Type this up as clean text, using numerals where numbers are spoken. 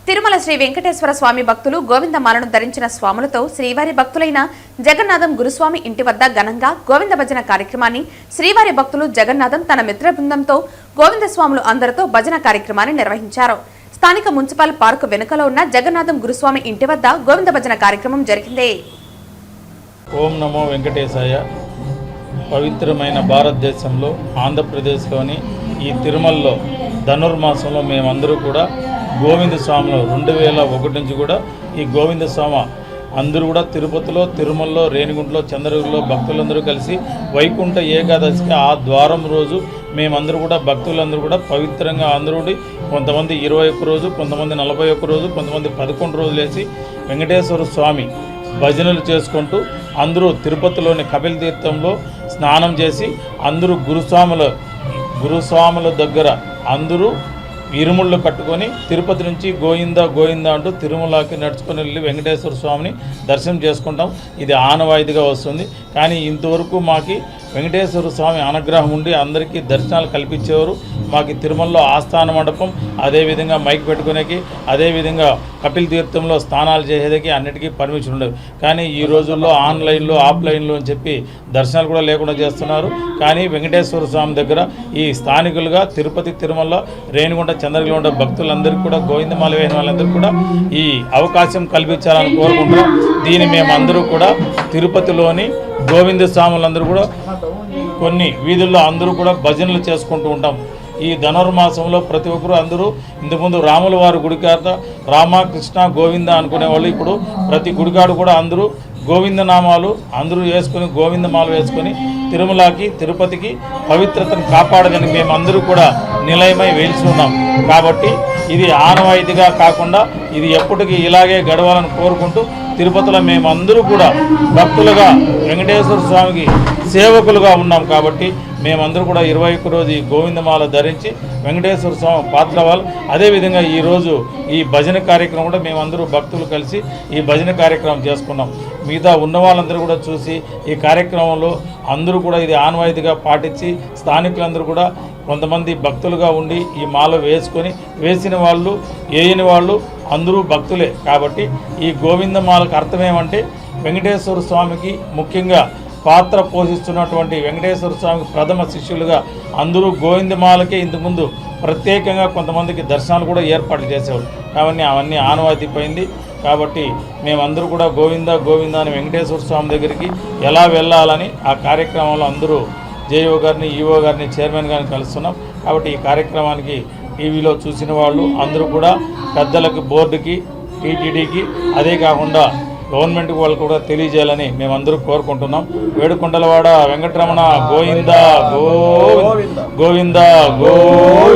తిరుమల శ్రీ వెంకటేశ్వర స్వామి భక్తులు గోవిందమాలను ధరించిన స్వాములతో శ్రీవారి భక్తులైన జగన్నాథం గురుస్వామి ఇంటి వద్ద ఘనంగా గోవింద భజన కార్యక్రమాన్ని శ్రీవారి భక్తులు జగన్నాథం తన మిత్ర బృందంతో గోవింద స్వాములు అందరితో భజన కార్యక్రమాన్ని నిర్వహించారు. స్థానిక మున్సిపల్ పార్కు వెనుకలో ఉన్న జగన్నాథం గురుస్వామి ఇంటి వద్ద గోవింద భజన కార్యక్రమం జరిగింది. ఓం నమో వెంకటేశాయ. పవిత్రమైన భారతదేశంలో ఆంధ్రప్రదేశ్లోని ఈ తిరుమలలో ధనుర్మాసంలో మేమందరూ కూడా గోవింద స్వామిలో 2001 నుంచి కూడా ఈ గోవింద స్వామి అందరూ కూడా తిరుపతిలో, తిరుమలలో, రేణిగుంటలో, చంద్రగిరిలో భక్తులందరూ కలిసి వైకుంఠ ఏకాదశికి ఆ ద్వారం రోజు మేమందరూ కూడా భక్తులందరూ కూడా పవిత్రంగా అందరూ కొంతమంది 21 రోజు, కొంతమంది 41 రోజు, కొంతమంది 11 రోజులు వేసి వెంకటేశ్వర స్వామి భజనలు చేసుకుంటూ అందరూ తిరుపతిలోని కపిల తీర్థంలో స్నానం చేసి అందరూ గురుస్వాముల దగ్గర అందరూ ఇరుముళ్ళు కట్టుకొని తిరుపతి నుంచి గోవింద గోవింద అంటూ తిరుమలకి నడుచుకొని వెళ్ళి వెంకటేశ్వర స్వామిని దర్శనం చేసుకుంటాం. ఇది ఆనవాయితీగా వస్తుంది. కానీ ఇంతవరకు మాకు వెంకటేశ్వర స్వామి అనుగ్రహం ఉండి అందరికీ దర్శనాలు కల్పించేవారు. మాకు తిరుమలలో ఆస్థాన మండపం, అదేవిధంగా మైక్ పెట్టుకునేకి, అదేవిధంగా కపిల తీర్థంలో స్నానాలు చేసేదానికి అన్నిటికీ పర్మిషన్ ఉండదు. కానీ ఈ రోజుల్లో ఆన్లైన్లో, ఆఫ్లైన్లో అని చెప్పి దర్శనాలు కూడా లేకుండా చేస్తున్నారు. కానీ వెంకటేశ్వర స్వామి దగ్గర ఈ స్థానికులుగా తిరుపతి, తిరుమల, రేణిగుంట, చంద్రగిరిలో ఉండే భక్తులందరికీ కూడా గోవిందమాల వేసిన వాళ్ళందరికీ కూడా ఈ అవకాశం కల్పించాలని కోరుకుంటున్నాం. దీన్ని మేమందరూ కూడా తిరుపతిలోని గోవింద స్వాములందరూ కూడా కొన్ని వీధుల్లో అందరూ కూడా భజనలు చేసుకుంటూ ఉంటాం. ఈ ధనుర్మాసంలో ప్రతి ఒక్కరు అందరూ ఇంతకుముందు రాముల వారి గుడికాడ రామకృష్ణ గోవింద అనుకునేవాళ్ళు. ఇప్పుడు ప్రతి గుడికాడు కూడా అందరూ గోవింద నామాలు అందరూ వేసుకొని, గోవిందమాల వేసుకొని తిరుమలకి, తిరుపతికి పవిత్రతను కాపాడదని మేమందరూ కూడా నిలయమై వేల్చి ఉన్నాం. కాబట్టి ఇది ఆనవాయితీగా కాకుండా ఇది ఎప్పటికీ ఇలాగే గడవాలని కోరుకుంటూ తిరుపతిలో మేమందరూ కూడా భక్తులుగా వెంకటేశ్వర స్వామికి సేవకులుగా ఉన్నాం. కాబట్టి మేమందరూ కూడా 21 రోజు ఈ గోవిందమాల ధరించి వెంకటేశ్వర స్వామి పాత్రవాళ్ళు. అదేవిధంగా ఈరోజు ఈ భజన కార్యక్రమం కూడా మేమందరూ భక్తులు కలిసి ఈ భజన కార్యక్రమం చేసుకున్నాం. మిగతా ఉన్న వాళ్ళందరూ కూడా చూసి ఈ కార్యక్రమంలో అందరూ కూడా ఇది ఆనవాయితీగా పాటించి స్థానికులందరూ కూడా కొంతమంది భక్తులుగా ఉండి ఈ మాల వేసుకొని, వేసిన వాళ్ళు, వేయని వాళ్ళు అందరూ భక్తులే. కాబట్టి ఈ గోవిందమాలకు అర్థమేమంటే వెంకటేశ్వర స్వామికి ముఖ్యంగా పాత్ర పోషిస్తున్నటువంటి వెంకటేశ్వర స్వామికి ప్రథమ శిష్యులుగా అందరూ గోవిందమాలకే ఇంతకుముందు ప్రత్యేకంగా కొంతమందికి దర్శనాలు కూడా ఏర్పాట్లు చేసేవాళ్ళు. కాబట్టి అవన్నీ ఆనవాయితీపోయింది. కాబట్టి మేమందరూ కూడా గోవింద గోవింద అని వెంకటేశ్వర స్వామి దగ్గరికి ఎలా వెళ్ళాలని ఆ కార్యక్రమంలో అందరూ జేఈఓ గారిని, ఈఓ గారిని, చైర్మన్ గారిని కలుస్తున్నాం. కాబట్టి ఈ కార్యక్రమానికి టీవీలో చూసిన వాళ్ళు అందరూ కూడా పెద్దలకు, బోర్డుకి, టీటీడీకి, అదే కాకుండా గవర్నమెంట్ వాళ్ళకు కూడా తెలియజేయాలని మేమందరూ కోరుకుంటున్నాం. ఏడుకొండలవాడ వెంకటరమణ గోవింద గోవింద గోవింద గోవింద.